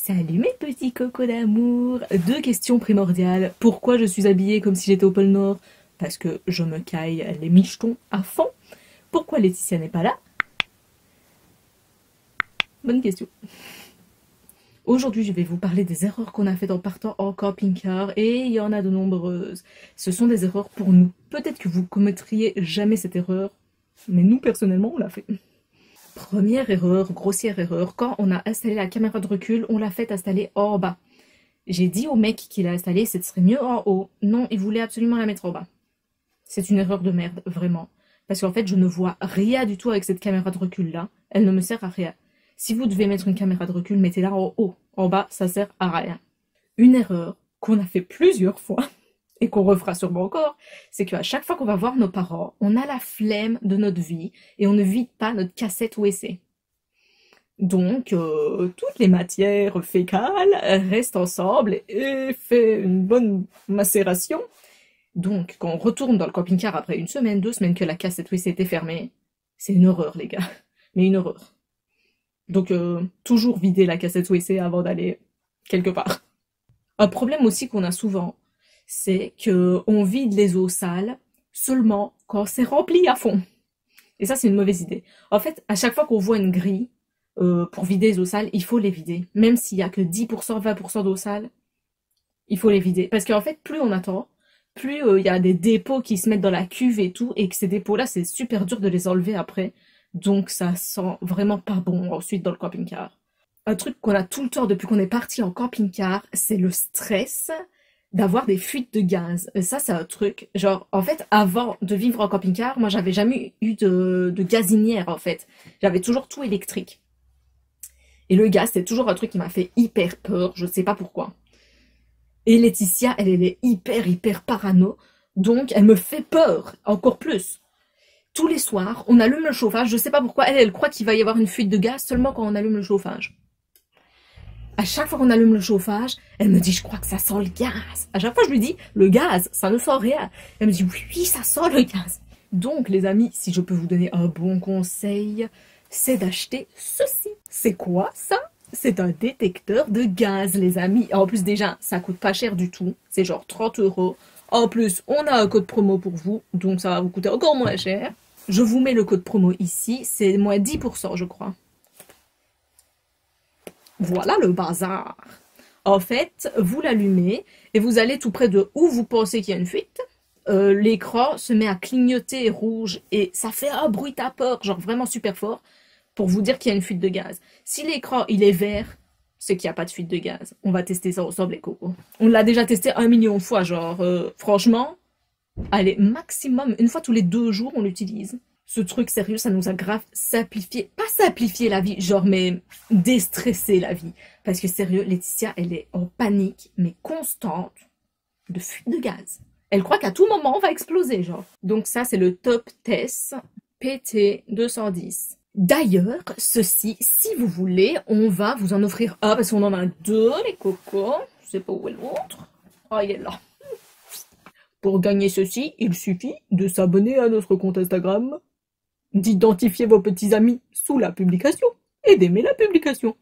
Salut mes petits cocos d'amour. Deux questions primordiales. Pourquoi je suis habillée comme si j'étais au pôle Nord? Parce que je me caille les michetons à fond. Pourquoi Laetitia n'est pas là? Bonne question. Aujourd'hui, je vais vous parler des erreurs qu'on a faites en partant en camping-car, et il y en a de nombreuses. Ce sont des erreurs pour nous. Peut-être que vous commettriez jamais cette erreur, mais nous, personnellement, on l'a fait. Première erreur, grossière erreur, quand on a installé la caméra de recul, on l'a fait installer en bas. J'ai dit au mec qui l'a installé, ce serait mieux en haut. Non, il voulait absolument la mettre en bas. C'est une erreur de merde, vraiment. Parce qu'en fait, je ne vois rien du tout avec cette caméra de recul-là. Elle ne me sert à rien. Si vous devez mettre une caméra de recul, mettez-la en haut. En bas, ça sert à rien. Une erreur qu'on a fait plusieurs fois, et qu'on refera sûrement encore, c'est qu'à chaque fois qu'on va voir nos parents, on a la flemme de notre vie, et on ne vide pas notre cassette USB. Donc, toutes les matières fécales restent ensemble et fait une bonne macération. Donc, quand on retourne dans le camping-car après une semaine, 2 semaines que la cassette USB était fermée, c'est une horreur, les gars. Mais une horreur. Donc, toujours vider la cassette USB avant d'aller quelque part. Un problème aussi qu'on a souvent, c'est qu'on vide les eaux sales seulement quand c'est rempli à fond. Et ça, c'est une mauvaise idée. En fait, à chaque fois qu'on voit une grille, pour vider les eaux sales, il faut les vider. Même s'il y a que 10%, 20% d'eau sale, il faut les vider. Parce qu'en fait, plus on attend, plus il y a des dépôts qui se mettent dans la cuve et tout, et que ces dépôts-là, c'est super dur de les enlever après. Donc ça sent vraiment pas bon ensuite dans le camping-car. Un truc qu'on a tout le temps depuis qu'on est parti en camping-car, c'est le stress d'avoir des fuites de gaz. Et ça, c'est un truc, genre, en fait, avant de vivre en camping-car, moi, j'avais jamais eu de gazinière, en fait. J'avais toujours tout électrique. Et le gaz, c'est toujours un truc qui m'a fait hyper peur, je sais pas pourquoi. Et Laetitia, elle est hyper parano, donc elle me fait peur, encore plus. Tous les soirs, on allume le chauffage, je sais pas pourquoi, elle croit qu'il va y avoir une fuite de gaz seulement quand on allume le chauffage. À chaque fois qu'on allume le chauffage, elle me dit, je crois que ça sent le gaz. À chaque fois, je lui dis, le gaz, ça ne sent rien. Elle me dit, oui, ça sent le gaz. Donc, les amis, si je peux vous donner un bon conseil, c'est d'acheter ceci. C'est quoi ça? C'est un détecteur de gaz, les amis. En plus, déjà, ça coûte pas cher du tout. C'est genre 30 €. En plus, on a un code promo pour vous, donc ça va vous coûter encore moins cher. Je vous mets le code promo ici, c'est moins 10%, je crois. Voilà le bazar. En fait, vous l'allumez et vous allez tout près de où vous pensez qu'il y a une fuite. L'écran se met à clignoter rouge et ça fait un bruit tapeur, genre vraiment super fort, pour vous dire qu'il y a une fuite de gaz. Si l'écran il est vert, c'est qu'il n'y a pas de fuite de gaz. On va tester ça ensemble, les cocos. On l'a déjà testé 1 million de fois, genre, franchement, allez, maximum, une fois tous les 2 jours, on l'utilise. Ce truc, sérieux, ça nous a grave simplifié, pas simplifié la vie, genre, mais déstressé la vie. Parce que sérieux, Laetitia, elle est en panique, mais constante, de fuite de gaz. Elle croit qu'à tout moment, on va exploser, genre. Donc ça, c'est le Top Test PT210. D'ailleurs, ceci, si vous voulez, on va vous en offrir un, parce qu'on en a 2, les cocos. Je sais pas où est l'autre. Oh, il est là. Pour gagner ceci, il suffit de s'abonner à notre compte Instagram, d'identifier vos petits amis sous la publication et d'aimer la publication.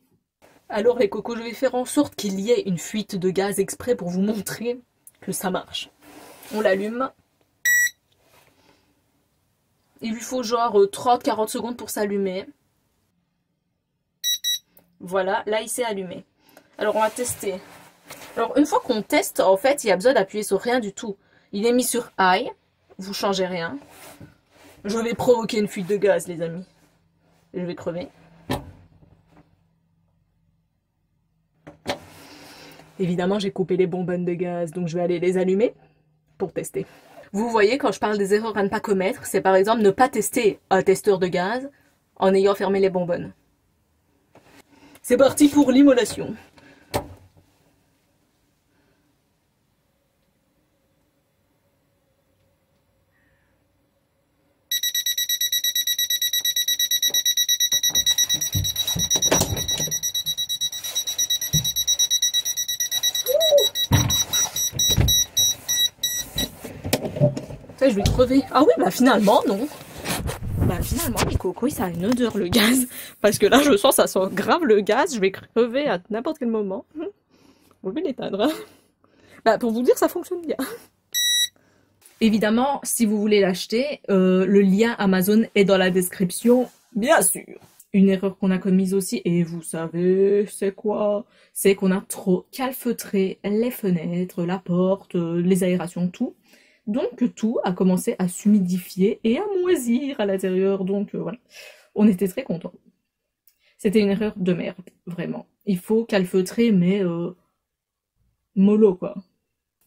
Alors les cocos, je vais faire en sorte qu'il y ait une fuite de gaz exprès pour vous montrer que ça marche. On l'allume. Il lui faut genre 30-40 secondes pour s'allumer. Voilà, là il s'est allumé. Alors on va tester. Alors une fois qu'on teste, en fait, il y a besoin d'appuyer sur rien du tout. Il est mis sur high, vous changez rien. Je vais provoquer une fuite de gaz, les amis. Je vais crever. Évidemment, j'ai coupé les bonbonnes de gaz, donc je vais aller les allumer pour tester. Vous voyez, quand je parle des erreurs à ne pas commettre, c'est par exemple ne pas tester un testeur de gaz en ayant fermé les bonbonnes. C'est parti pour l'immolation. Ça, je vais crever. Ah oui, bah finalement, non. Bah finalement, les cocos, ça a une odeur, le gaz. Parce que là, je sens, ça sent grave le gaz, je vais crever à n'importe quel moment. Je vais l'éteindre. Hein. Bah, pour vous dire, ça fonctionne bien. Évidemment, si vous voulez l'acheter, le lien Amazon est dans la description, bien sûr. Une erreur qu'on a commise aussi, et vous savez, c'est quoi? C'est qu'on a trop calfeutré les fenêtres, la porte, les aérations, tout. Donc tout a commencé à s'humidifier et à moisir à l'intérieur, donc voilà. On était très contents. C'était une erreur de merde, vraiment. Il faut calfeutrer, mais mollo, quoi.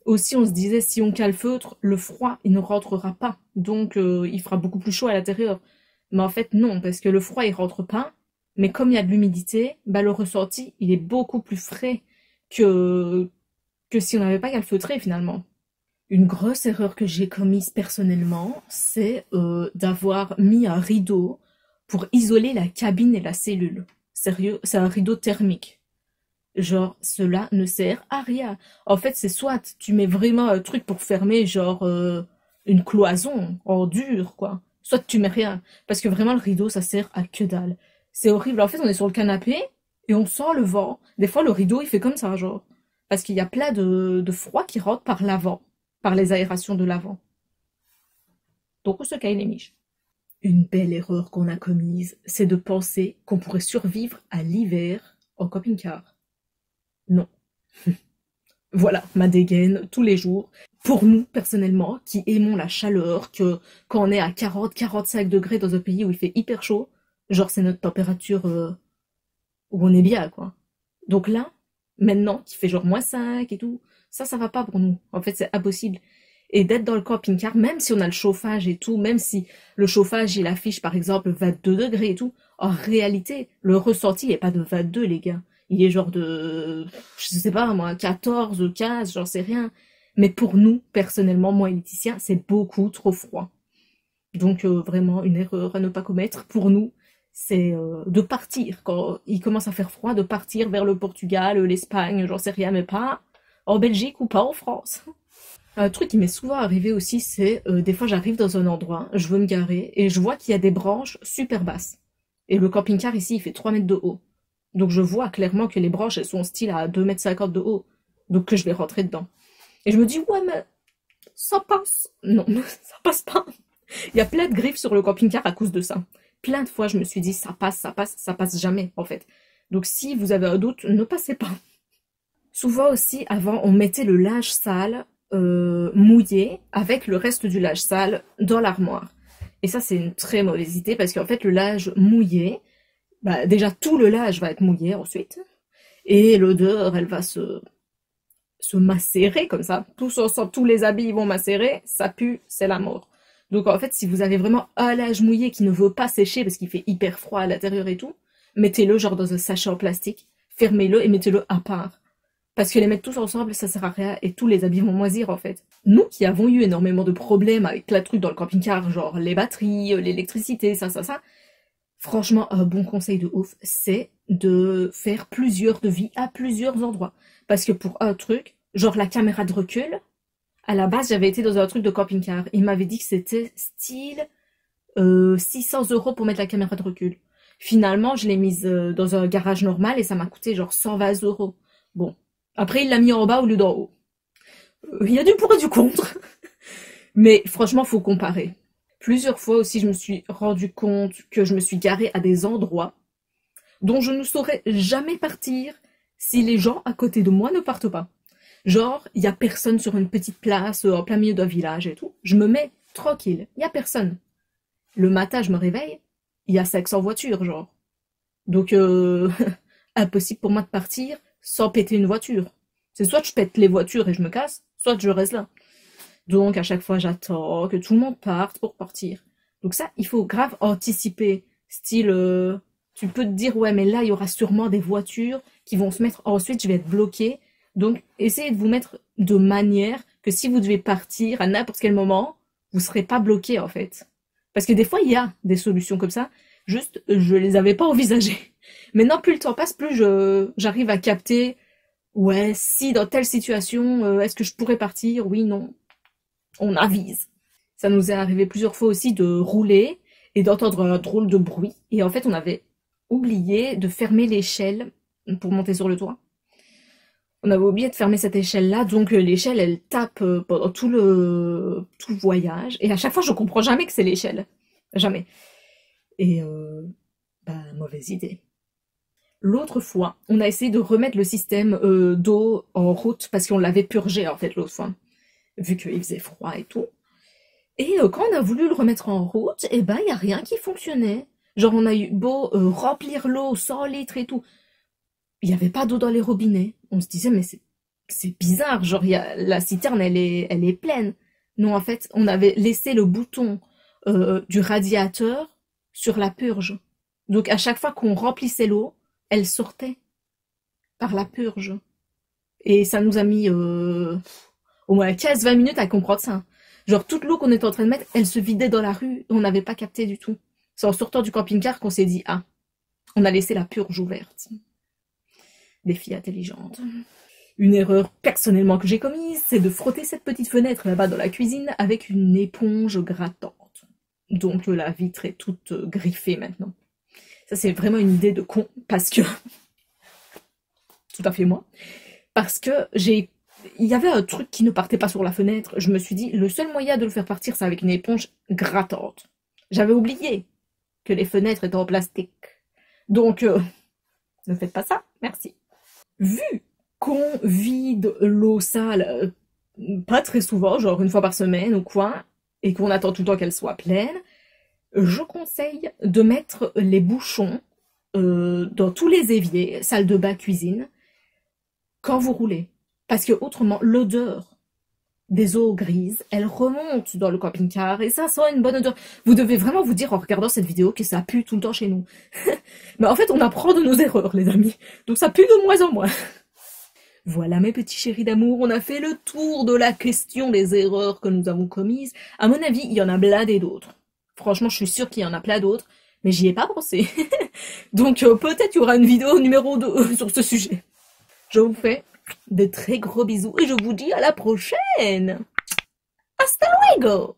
Aussi, on se disait, si on calfeutre, le froid, il ne rentrera pas. Donc, il fera beaucoup plus chaud à l'intérieur. Mais en fait, non, parce que le froid, il rentre pas. Mais comme il y a de l'humidité, bah, le ressenti, il est beaucoup plus frais que si on n'avait pas calfeutré, finalement. Une grosse erreur que j'ai commise personnellement, c'est d'avoir mis un rideau pour isoler la cabine et la cellule. Sérieux, c'est un rideau thermique. Genre, cela ne sert à rien. En fait, c'est soit tu mets vraiment un truc pour fermer, genre une cloison en dur, quoi. Soit tu mets rien. Parce que vraiment, le rideau, ça sert à que dalle. C'est horrible. En fait, on est sur le canapé et on sent le vent. Des fois, le rideau, il fait comme ça, genre. Parce qu'il y a plein de froid qui rentre par l'avant, par les aérations de l'avant. Donc, on se caille les miches. Une belle erreur qu'on a commise, c'est de penser qu'on pourrait survivre à l'hiver en camping-car. Non. Voilà, ma dégaine tous les jours. Pour nous, personnellement, qui aimons la chaleur, que quand on est à 40-45 degrés dans un pays où il fait hyper chaud, genre c'est notre température où on est bien, quoi. Donc là, maintenant, qui fait genre -5 et tout, ça va pas pour nous. En fait, c'est impossible. Et d'être dans le camping-car, même si on a le chauffage et tout, même si le chauffage, il affiche par exemple 22 degrés et tout, en réalité, le ressenti n'est pas de 22, les gars. Il est genre de, je sais pas moi, 14, 15, j'en sais rien. Mais pour nous, personnellement, moi et Laetitia, c'est beaucoup trop froid. Donc vraiment, une erreur à ne pas commettre pour nous, c'est de partir. Quand il commence à faire froid, de partir vers le Portugal, l'Espagne, j'en sais rien, mais pas en Belgique ou pas en France. Un truc qui m'est souvent arrivé aussi, c'est des fois j'arrive dans un endroit, je veux me garer, et je vois qu'il y a des branches super basses. Et le camping-car ici, il fait 3 mètres de haut. Donc je vois clairement que les branches, elles sont style à 2,50 m de haut. Donc que je vais rentrer dedans. Et je me dis, ouais, mais ça passe. Non, ça passe pas. Il y a plein de griffes sur le camping-car à cause de ça. Plein de fois, je me suis dit, ça passe jamais, en fait. Donc si vous avez un doute, ne passez pas. Souvent aussi, avant, on mettait le linge sale mouillé avec le reste du linge sale dans l'armoire. Et ça, c'est une très mauvaise idée parce qu'en fait, le linge mouillé, bah, déjà tout le linge va être mouillé ensuite. Et l'odeur, elle va se macérer comme ça. Tous ensemble, tous les habits vont macérer, ça pue, c'est la mort. Donc en fait, si vous avez vraiment un linge mouillé qui ne veut pas sécher parce qu'il fait hyper froid à l'intérieur et tout, mettez-le genre dans un sachet en plastique, fermez-le et mettez-le à part. Parce que les mettre tous ensemble, ça sert à rien et tous les habits vont moisir en fait. Nous qui avons eu énormément de problèmes avec plein de trucs dans le camping-car, genre les batteries, l'électricité, ça, franchement, un bon conseil de ouf, c'est de faire plusieurs devis à plusieurs endroits. Parce que pour un truc, genre la caméra de recul, à la base, j'avais été dans un truc de camping-car. Il m'avait dit que c'était style 600 € pour mettre la caméra de recul. Finalement, je l'ai mise dans un garage normal et ça m'a coûté genre 120 €. Bon. Après, il l'a mis en bas au lieu d'en haut. Il y a du pour et du contre. Mais franchement, faut comparer. Plusieurs fois aussi, je me suis rendu compte que je me suis garée à des endroits dont je ne saurais jamais partir si les gens à côté de moi ne partent pas. Genre, il y a personne sur une petite place en plein milieu d'un village et tout. Je me mets tranquille, il y a personne. Le matin, je me réveille, il y a 500 voitures, genre. Donc, impossible pour moi de partir sans péter une voiture. C'est soit je pète les voitures et je me casse, soit je reste là. Donc, à chaque fois, j'attends que tout le monde parte pour partir. Donc ça, il faut grave anticiper. Style, tu peux te dire, ouais, mais là, il y aura sûrement des voitures qui vont se mettre... Ensuite, je vais être bloquée. Donc, essayez de vous mettre de manière que si vous devez partir à n'importe quel moment, vous ne serez pas bloqué, en fait. Parce que des fois, il y a des solutions comme ça. Juste, je les avais pas envisagées. Maintenant, plus le temps passe, plus j'arrive à capter, ouais, si dans telle situation, est-ce que je pourrais partir? Oui, non. On avise. Ça nous est arrivé plusieurs fois aussi de rouler et d'entendre un drôle de bruit. Et en fait, oublié de fermer l'échelle pour monter sur le toit. On avait oublié de fermer cette échelle-là, donc l'échelle, elle tape pendant tout le voyage. Et à chaque fois, je comprends jamais que c'est l'échelle. Jamais. Et mauvaise idée. L'autre fois, on a essayé de remettre le système d'eau en route, parce qu'on l'avait purgé, en fait, l'autre fois, vu qu'il faisait froid et tout. Et quand on a voulu le remettre en route, il y a rien qui fonctionnait. Genre, on a eu beau remplir l'eau, 100 litres et tout. Il n'y avait pas d'eau dans les robinets. On se disait, mais c'est bizarre, genre, la citerne, elle est pleine. Non, en fait, on avait laissé le bouton du radiateur sur la purge. Donc, à chaque fois qu'on remplissait l'eau, elle sortait par la purge. Et ça nous a mis au moins 15-20 minutes à comprendre ça. Genre, toute l'eau qu'on était en train de mettre, elle se vidait dans la rue, on n'avait pas capté du tout. C'est en sortant du camping-car qu'on s'est dit, ah, on a laissé la purge ouverte. Des filles intelligentes. Une erreur personnellement que j'ai commise, c'est de frotter cette petite fenêtre là-bas dans la cuisine avec une éponge grattante. Donc la vitre est toute griffée maintenant. Ça c'est vraiment une idée de con, parce que... tout à fait moi. Parce que il y avait un truc qui ne partait pas sur la fenêtre. Je me suis dit, le seul moyen de le faire partir, c'est avec une éponge grattante. J'avais oublié que les fenêtres étaient en plastique. Donc, ne faites pas ça, merci. Vu qu'on vide l'eau sale, pas très souvent, genre une fois par semaine ou quoi, et qu'on attend tout le temps qu'elle soit pleine, je conseille de mettre les bouchons dans tous les éviers, salle de bain, cuisine, quand vous roulez. Parce que autrement, l'odeur des eaux grises, elle remonte dans le camping-car et ça sent une bonne odeur. Vous devez vraiment vous dire en regardant cette vidéo que ça pue tout le temps chez nous. Mais en fait, on apprend de nos erreurs, les amis. Donc ça pue de moins en moins. Voilà mes petits chéris d'amour, on a fait le tour de la question des erreurs que nous avons commises. À mon avis, il y en a blindé d'autres. Franchement, je suis sûre qu'il y en a plein d'autres, mais j'y ai pas pensé. Donc peut-être il y aura une vidéo numéro 2 sur ce sujet. Je vous fais de très gros bisous et je vous dis à la prochaine. Hasta luego!